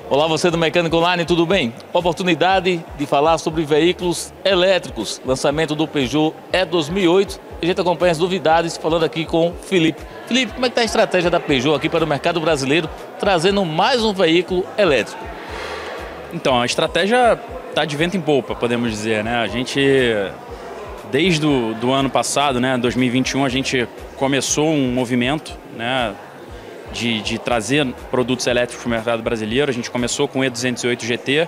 Olá, você do Mecânico Online, tudo bem? Oportunidade de falar sobre veículos elétricos, lançamento do Peugeot E 2008. A gente acompanha as novidades falando aqui com o Felipe. Felipe, como é que está a estratégia da Peugeot aqui para o mercado brasileiro, trazendo mais um veículo elétrico? Então, a estratégia está de vento em popa, podemos dizer, né? A gente, desde do ano passado, né, 2021, a gente começou um movimento, né, de trazer produtos elétricos para o mercado brasileiro. A gente começou com o E208 GT,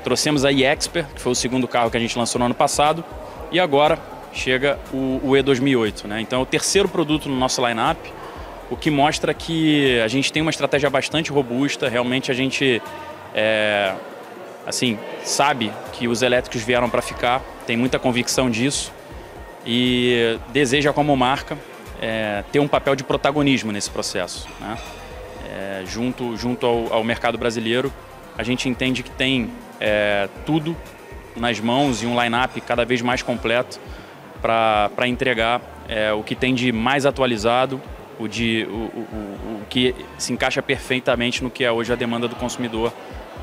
trouxemos a e-Expert, que foi o segundo carro que a gente lançou no ano passado, e agora chega o E2008, né? Então é o terceiro produto no nosso line-up, o que mostra que a gente tem uma estratégia bastante robusta. Realmente a gente assim, sabe que os elétricos vieram para ficar, tem muita convicção disso e deseja, como marca, ter um papel de protagonismo nesse processo, né? Junto ao mercado brasileiro. A gente entende que tem tudo nas mãos e um line-up cada vez mais completo para entregar o que tem de mais atualizado, o que se encaixa perfeitamente no que é hoje a demanda do consumidor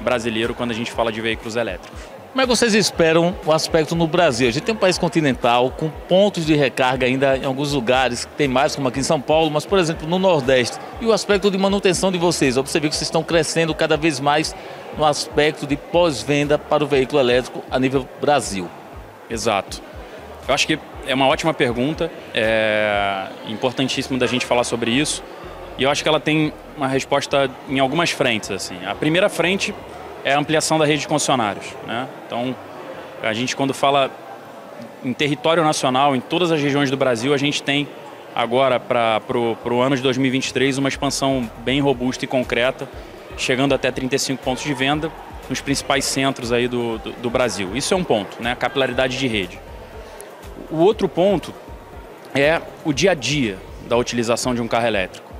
brasileiro quando a gente fala de veículos elétricos. Como é que vocês esperam o aspecto no Brasil? A gente tem um país continental com pontos de recarga ainda em alguns lugares, tem mais como aqui em São Paulo, mas por exemplo no Nordeste. E o aspecto de manutenção de vocês? Eu observei que vocês estão crescendo cada vez mais no aspecto de pós-venda para o veículo elétrico a nível Brasil. Exato. Eu acho que é uma ótima pergunta, é importantíssimo da gente falar sobre isso. E eu acho que ela tem uma resposta em algumas frentes, assim. A primeira frente é a ampliação da rede de concessionários, né? Então, a gente, quando fala em território nacional, em todas as regiões do Brasil, a gente tem agora para o ano de 2023 uma expansão bem robusta e concreta, chegando até 35 pontos de venda nos principais centros aí do Brasil. Isso é um ponto, né? A capilaridade de rede. O outro ponto é o dia a dia da utilização de um carro elétrico.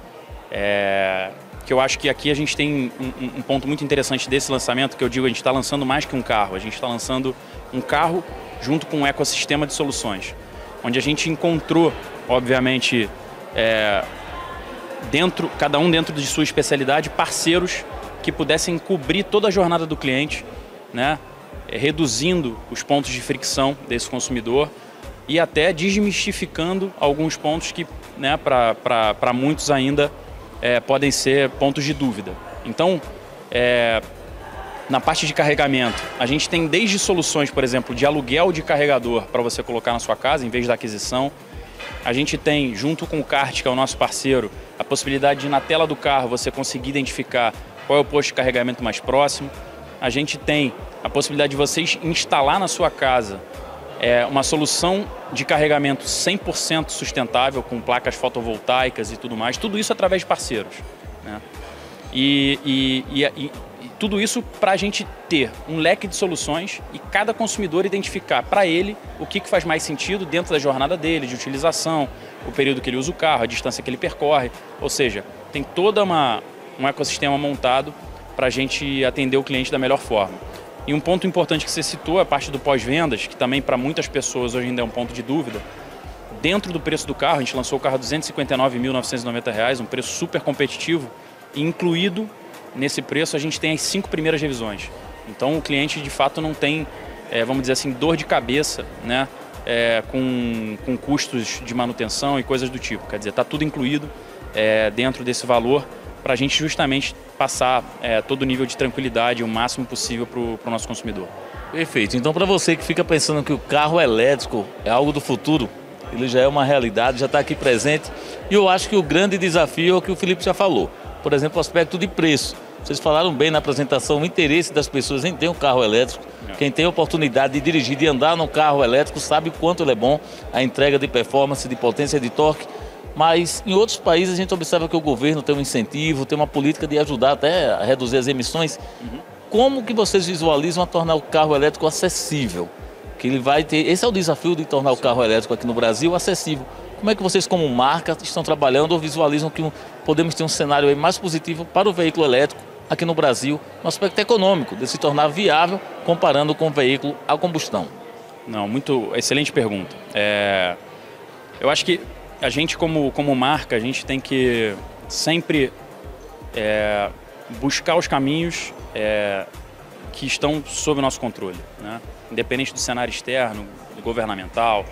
Que eu acho que aqui a gente tem um ponto muito interessante desse lançamento, que eu digo, a gente está lançando mais que um carro, a gente está lançando um carro junto com um ecossistema de soluções, onde a gente encontrou, obviamente, cada um dentro de sua especialidade, parceiros que pudessem cobrir toda a jornada do cliente, né? Reduzindo os pontos de fricção desse consumidor e até desmistificando alguns pontos que, né, para muitos ainda podem ser pontos de dúvida. Então, na parte de carregamento, a gente tem desde soluções, por exemplo, de aluguel de carregador para você colocar na sua casa, em vez da aquisição. A gente tem, junto com o Kart, que é o nosso parceiro, a possibilidade de, na tela do carro, você conseguir identificar qual é o posto de carregamento mais próximo. A gente tem a possibilidade de vocês instalar na sua casa uma solução de carregamento 100% sustentável, com placas fotovoltaicas e tudo mais, tudo isso através de parceiros, né? E tudo isso para a gente ter um leque de soluções e cada consumidor identificar para ele o que faz mais sentido dentro da jornada dele, de utilização, o período que ele usa o carro, a distância que ele percorre, ou seja, tem todo um ecossistema montado para a gente atender o cliente da melhor forma. E um ponto importante que você citou é a parte do pós-vendas, que também para muitas pessoas hoje ainda é um ponto de dúvida. Dentro do preço do carro, a gente lançou o carro a R$ 259.990, um preço super competitivo, e incluído nesse preço a gente tem as 5 primeiras revisões. Então o cliente de fato não tem, vamos dizer assim, dor de cabeça, né, com custos de manutenção e coisas do tipo. Quer dizer, está tudo incluído dentro desse valor, para a gente justamente passar todo o nível de tranquilidade o máximo possível para o nosso consumidor. Perfeito. Então, para você que fica pensando que o carro elétrico é algo do futuro, ele já é uma realidade, já está aqui presente. E eu acho que o grande desafio é o que o Felipe já falou. Por exemplo, o aspecto de preço. Vocês falaram bem na apresentação o interesse das pessoas em ter um carro elétrico. Quem tem a oportunidade de dirigir, de andar no carro elétrico, sabe o quanto ele é bom, a entrega de performance, de potência, de torque. Mas em outros países a gente observa que o governo tem um incentivo, tem uma política de ajudar até a reduzir as emissões. Como que vocês visualizam a tornar o carro elétrico acessível? Que ele vai ter, esse é o desafio de tornar o carro elétrico aqui no Brasil acessível. Como é que vocês, como marca, estão trabalhando ou visualizam que podemos ter um cenário aí mais positivo para o veículo elétrico aqui no Brasil, no aspecto econômico, de se tornar viável comparando com o veículo a combustão? Não, excelente pergunta. Eu acho que a gente, como marca, a gente tem que sempre buscar os caminhos que estão sob o nosso controle, né? Independente do cenário externo, governamental,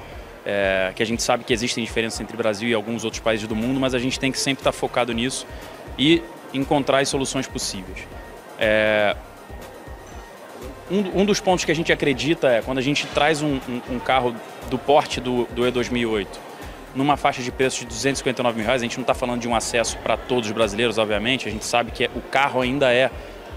que a gente sabe que existem diferenças entre o Brasil e alguns outros países do mundo, mas a gente tem que sempre estar focado nisso e encontrar as soluções possíveis. Um dos pontos que a gente acredita é quando a gente traz um carro do porte do E2008 numa faixa de preço de R$259 mil, a gente não está falando de um acesso para todos os brasileiros, obviamente, a gente sabe que o carro ainda é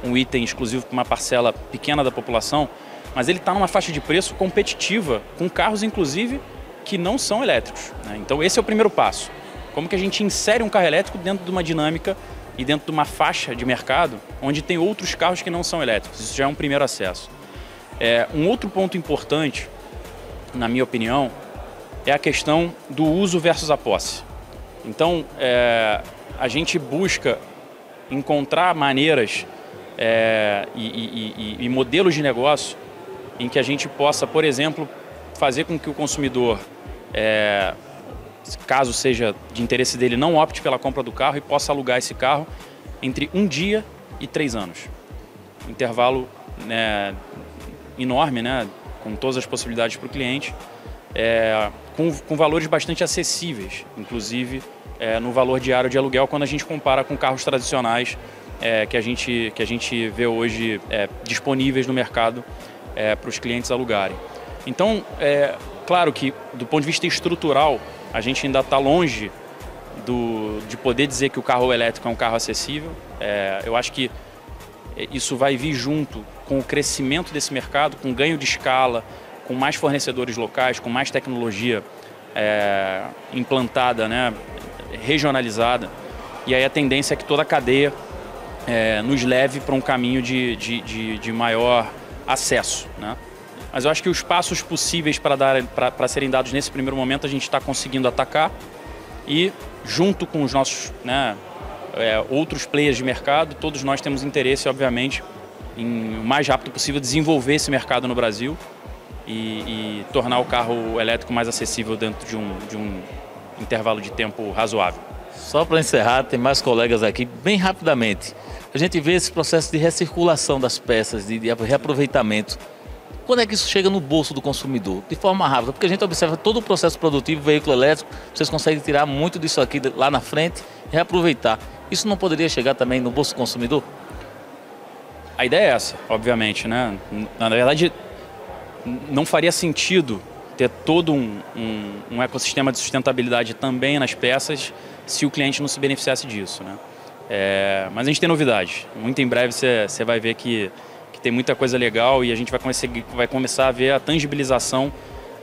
um item exclusivo para uma parcela pequena da população, mas ele está numa faixa de preço competitiva com carros, inclusive, que não são elétricos, né? Então esse é o primeiro passo. Como que a gente insere um carro elétrico dentro de uma dinâmica e dentro de uma faixa de mercado onde tem outros carros que não são elétricos. Isso já é um primeiro acesso. Um outro ponto importante, na minha opinião, é a questão do uso versus a posse. Então, a gente busca encontrar maneiras e modelos de negócio em que a gente possa, por exemplo, fazer com que o consumidor, caso seja de interesse dele, não opte pela compra do carro e possa alugar esse carro entre 1 dia e 3 anos. Um intervalo, né, enorme, né, com todas as possibilidades para o cliente, com valores bastante acessíveis, inclusive no valor diário de aluguel, quando a gente compara com carros tradicionais que a gente vê hoje disponíveis no mercado para os clientes alugarem. Então, claro que do ponto de vista estrutural, a gente ainda está longe de poder dizer que o carro elétrico é um carro acessível. Eu acho que isso vai vir junto com o crescimento desse mercado, com ganho de escala, com mais fornecedores locais, com mais tecnologia implantada, né, regionalizada. E aí a tendência é que toda a cadeia nos leve para um caminho de maior acesso, né? Mas eu acho que os passos possíveis para serem dados nesse primeiro momento a gente está conseguindo atacar e junto com os nossos, né, outros players de mercado, todos nós temos interesse, obviamente, em o mais rápido possível desenvolver esse mercado no Brasil e tornar o carro elétrico mais acessível dentro de um intervalo de tempo razoável. Só para encerrar, tem mais colegas aqui, bem rapidamente. A gente vê esse processo de recirculação das peças, de reaproveitamento. Quando é que isso chega no bolso do consumidor? De forma rápida, porque a gente observa todo o processo produtivo, veículo elétrico, vocês conseguem tirar muito disso aqui lá na frente e reaproveitar. Isso não poderia chegar também no bolso do consumidor? A ideia é essa, obviamente, né? Na verdade, não faria sentido ter todo um ecossistema de sustentabilidade também nas peças se o cliente não se beneficiasse disso, né? Mas a gente tem novidade. Muito em breve você vai ver que tem muita coisa legal e a gente vai começar a ver a tangibilização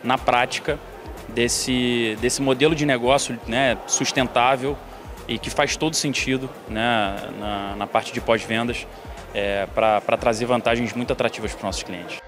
na prática desse modelo de negócio, né, sustentável e que faz todo sentido, né, na parte de pós-vendas para trazer vantagens muito atrativas para os nossos clientes.